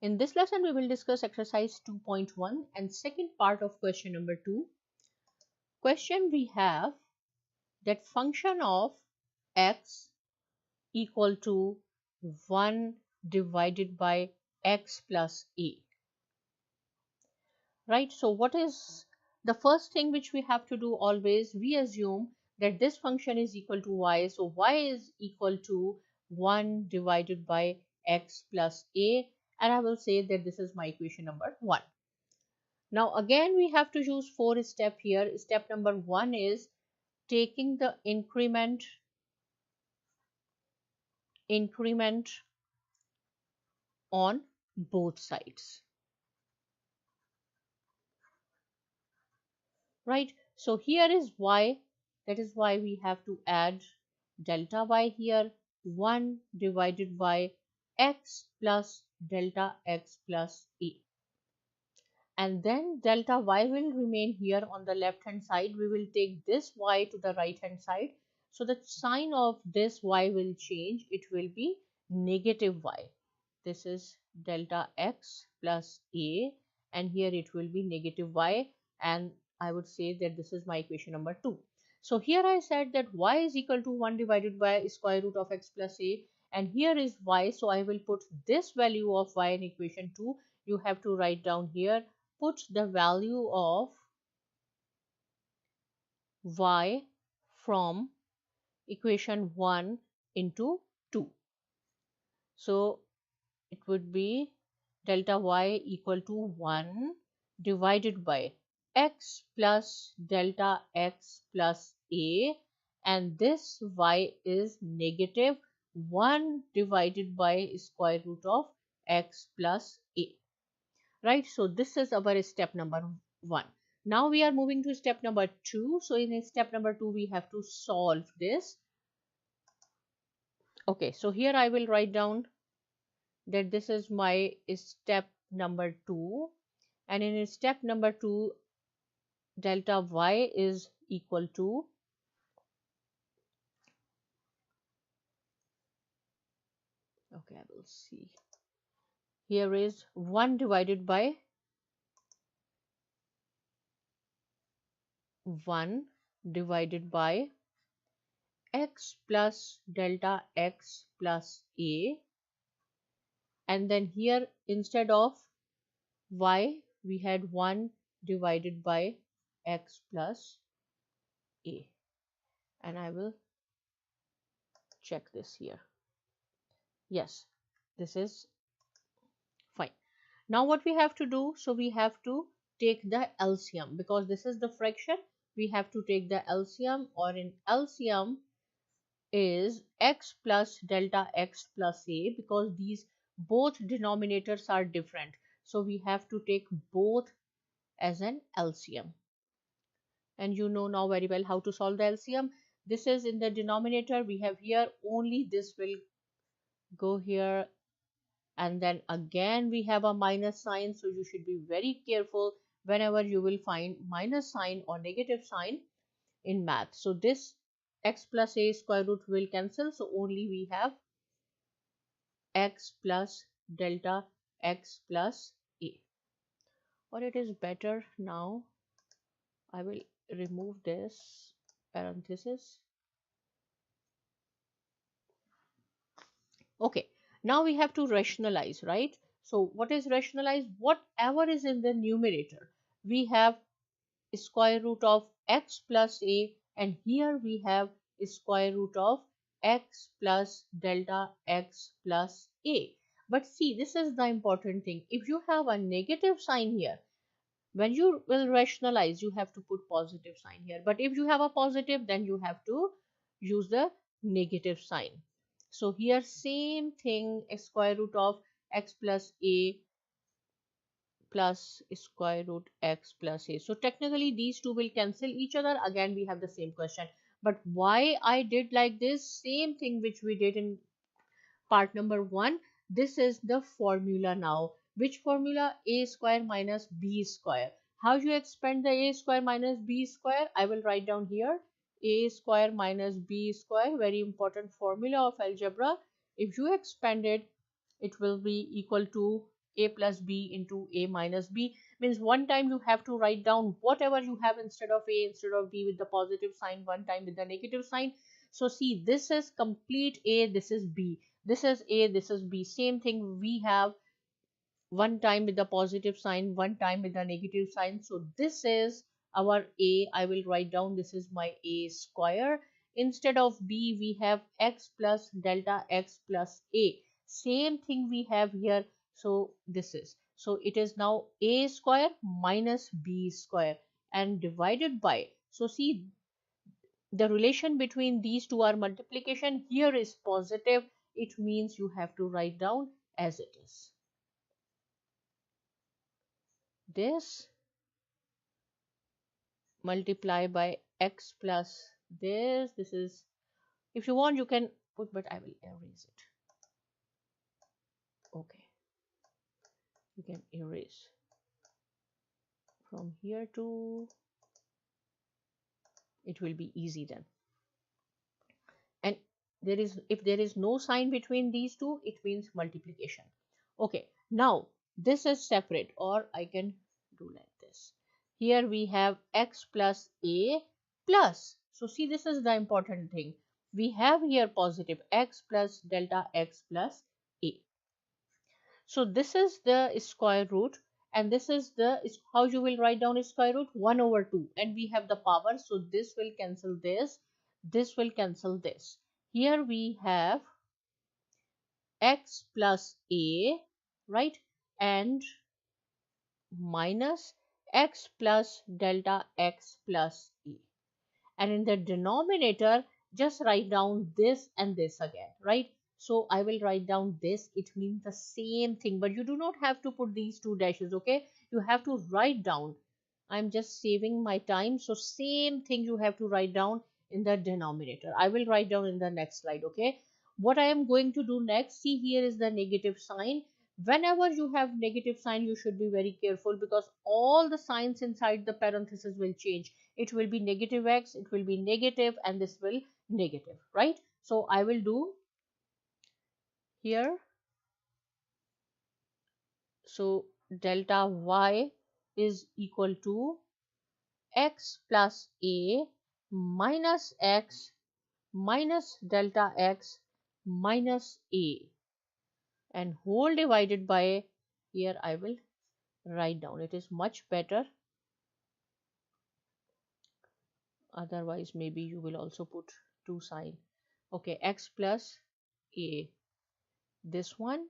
In this lesson, we will discuss exercise 2.1 and second part of question number 2. Question we have that function of x equal to 1 divided by x plus a. Right, so what is the first thing which we have to do? Always we assume that this function is equal to y, so y is equal to 1 divided by x plus a, and I will say that this is my equation number 1. Now again we have to use 4 steps here. Step number 1 is taking the increment on both sides. Right, so here is y, that is why we have to add delta y here, 1 divided by x plus delta x plus a, and then delta y will remain here on the left hand side. We will take this y to the right hand side, so the sign of this y will change, it will be negative y. This is delta x plus a, and here it will be negative y, and I would say that this is my equation number 2. So here I said that y is equal to 1 divided by square root of x plus a, and here is y, so I will put this value of y in equation 2. You have to write down here, put the value of y from equation 1 into 2. So it would be delta y equal to 1 divided by x plus delta x plus a, and this y is negative 1 divided by square root of x plus a. Right, so this is our step number 1. Now we are moving to step number 2. So in step number 2 we have to solve this. Okay, so here I will write down that this is my step number 2, and in step number 2 delta y is equal to I will see, here is 1 divided by 1 divided by x plus delta x plus a, and then here instead of y we had 1 divided by x plus a, and I will check this here. Yes, this is fine. Now what we have to do, so we have to take the LCM, because this is the fraction, we have to take the LCM, or in LCM is x plus delta x plus a, because these both denominators are different, so we have to take both as an LCM. And you know now very well how to solve the LCM. This is in the denominator, we have here only this will go here, and then again we have a minus sign, so you should be very careful whenever you will find minus sign or negative sign in math. So this x plus a square root will cancel, so only we have x plus delta x plus a. Or it is better, now I will remove this parenthesis. Okay, now we have to rationalize, right? So what is rationalize? Whatever is in the numerator, we have square root of x plus a, and here we have square root of x plus delta x plus a. But see, this is the important thing. If you have a negative sign here, when you will rationalize, you have to put positive sign here. But if you have a positive, then you have to use the negative sign. So here same thing, square root of x plus a plus square root x plus a. So technically these two will cancel each other. Again we have the same question. But why I did like this? Same thing which we did in part number 1. This is the formula now. Which formula? A square minus b square. How you expand the a square minus b square? I will write down here. A square minus b square, very important formula of algebra. If you expand it, it will be equal to a plus b into a minus b, means one time you have to write down whatever you have instead of a, instead of b with the positive sign, one time with the negative sign. So see, this is complete a, this is b, this is a, this is b, same thing we have one time with the positive sign, one time with the negative sign. So this is our a, I will write down this is my a square. Instead of b we have x plus delta x plus a, same thing we have here. So this is, so it is now a square minus b square and divided by, so see, the relation between these two are multiplication, here is positive, it means you have to write down as it is. This multiply by x plus this is, if you want you can put, but I will erase it. Okay, you can erase from here to, it will be easy then. And there is, if there is no sign between these two, it means multiplication. Okay, now this is separate, or I can do like this. Here we have x plus a plus, so see, this is the important thing, we have here positive x plus delta x plus a. So this is the square root, and this is the, how you will write down square root, 1 over 2, and we have the power, so this will cancel this will cancel this. Here we have x plus a, right, and minus x plus delta x plus a, and in the denominator just write down this and this again, right? So I will write down this, it means the same thing, but you do not have to put these two dashes, okay? You have to write down, I'm just saving my time, so same thing you have to write down in the denominator. I will write down in the next slide, okay? What I am going to do next, see, here is the negative sign. Whenever you have negative sign, you should be very careful, because all the signs inside the parenthesis will change. It will be negative x, it will be negative, and this will negative, right? So I will do here, so delta y is equal to x plus a minus x minus delta x minus a, and whole divided by, here I will write down, it is much better, otherwise maybe you will also put two sign. Okay, x plus a, this one,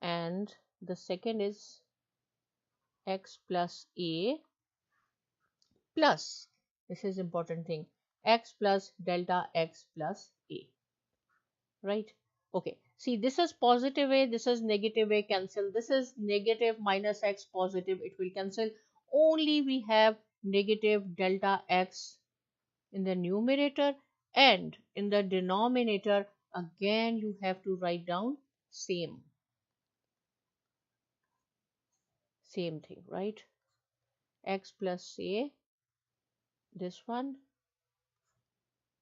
and the second is x plus a plus, this is important thing, x plus delta x plus a, right? Okay, see, this is positive a, this is negative a, cancel, this is negative minus x positive, it will cancel, only we have negative delta x in the numerator, and in the denominator again you have to write down same thing, right? X plus a, this one,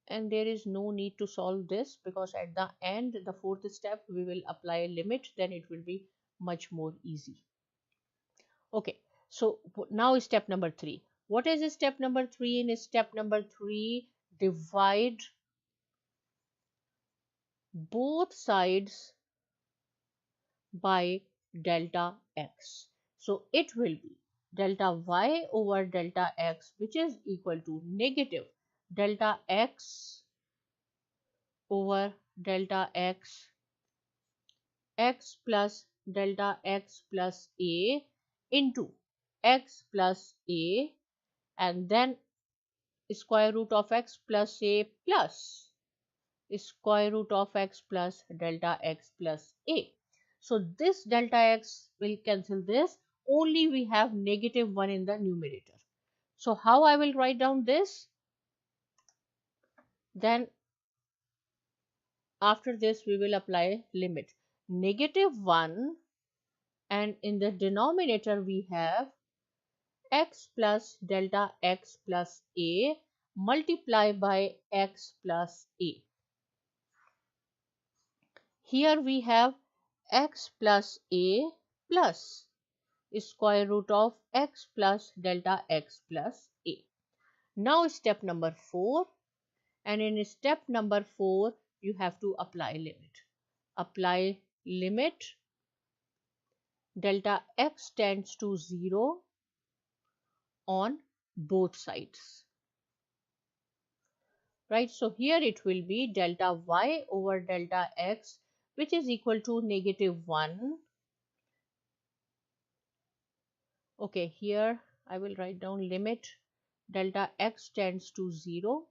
and there is no need to solve this, because at the end, the fourth step, we will apply a limit, then it will be much more easy. Okay, so now step number 3. What is step number 3? In step number 3, divide both sides by delta x. So it will be delta y over delta x, which is equal to negative delta x over delta x, x plus delta x plus a into x plus a, and then square root of x plus a plus square root of x plus delta x plus a. So this delta x will cancel this, only we have negative 1 in the numerator. So how I will write down this? Then after this we will apply limit, negative 1, and in the denominator we have x plus delta x plus a multiply by x plus a. Here we have x plus a plus square root of x plus delta x plus a. Now step number 4, and in step number 4 you have to apply limit. Apply limit delta x tends to 0 on both sides. Right, so here it will be delta y over delta x, which is equal to -1. Okay, here I will write down limit delta x tends to 0,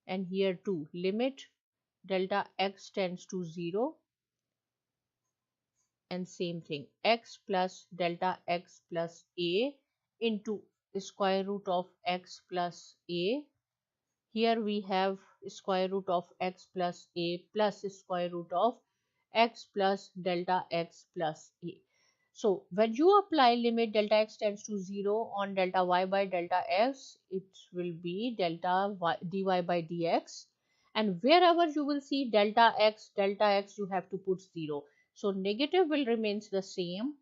and here too limit delta x tends to 0, and same thing x plus delta x plus a into square root of x plus a. Here we have square root of x plus a plus square root of x plus delta x plus a. So when you apply limit delta x tends to 0 on delta y by delta x, it will be delta y, dy by dx, and wherever you will see delta x, you have to put 0. So negative will remains the same.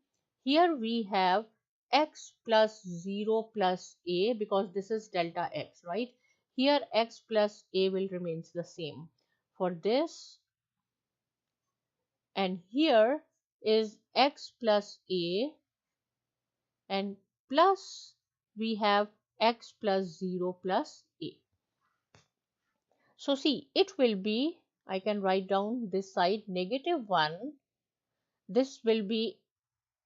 Here we have x plus 0 plus a, because this is delta x, right? Here x plus a will remains the same for this, and here is x plus a, and plus we have x plus 0 plus a. So see, it will be, I can write down this side -1, this will be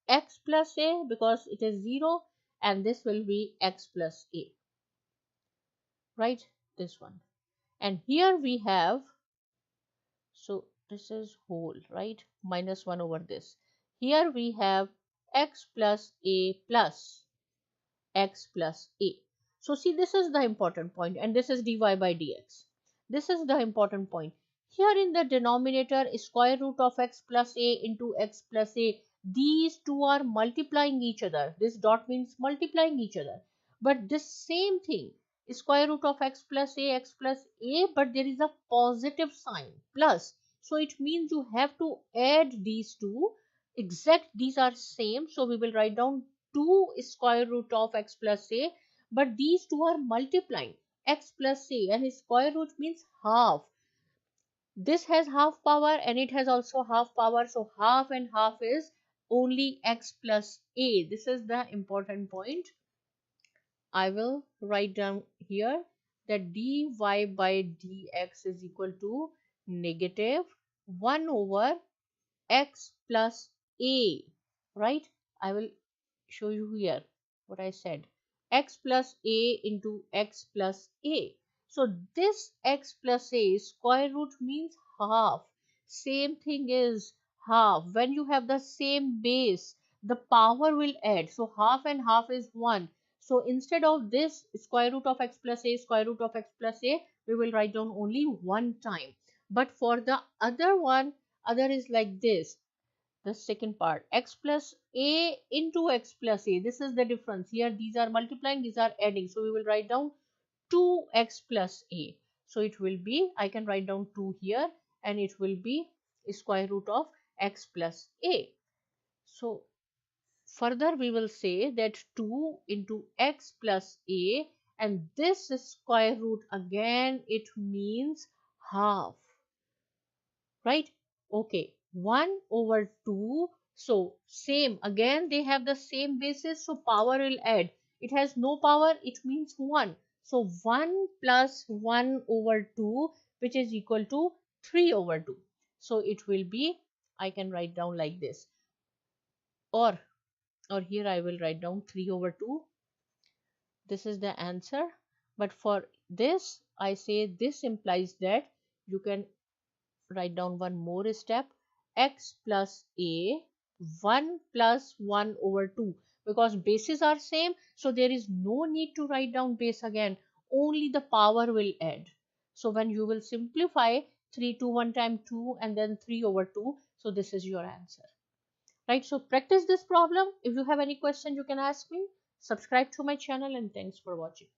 x plus a because it is 0, and this will be x plus a, right, this one. And here we have, so this is whole, right, -1 over this. Here we have x plus a plus x plus a. So see, this is the important point, and this is dy by dx. This is the important point. Here in the denominator, square root of x plus a into x plus a, these two are multiplying each other. This dot means multiplying each other. But this same thing, square root of x plus a, but there is a positive sign, plus. So it means you have to add these two. Exact, these are same. So we will write down 2 square root of x plus a, but these two are multiplying x plus a, and square root means half. This has half power and it has also half power, so half and half is only x plus a. This is the important point. I will write down here that dy by dx is equal to -1 over x plus a, right? I will show you here what I said, x plus a into x plus a. So this x plus a square root means half. Same thing is half. When you have the same base, the power will add. So half and half is 1. So instead of this square root of x plus a, square root of x plus a, we will write down only one time. But for the other one, other is like this. The second part, x plus a into x plus a, this is the difference. Here these are multiplying, these are adding, so we will write down 2x plus a. So it will be, I can write down 2 here, and it will be square root of x plus a. So further we will say that 2 into x plus a, and this square root again, it means half, right? Okay, 1 over 2. So same, again they have the same basis, so power will add. It has no power, it means 1. So 1 plus 1 over 2, which is equal to 3 over 2. So it will be, I can write down like this, or here I will write down 3 over 2. This is the answer. But for this, I say this implies that you can write down one more step, x plus a 1 plus 1 over 2, because bases are same, so there is no need to write down base again, only the power will add. So when you will simplify, 3 to 1 time 2 and then 3 over 2, so this is your answer, right? So practice this problem. If you have any question, you can ask me. Subscribe to my channel, and thanks for watching.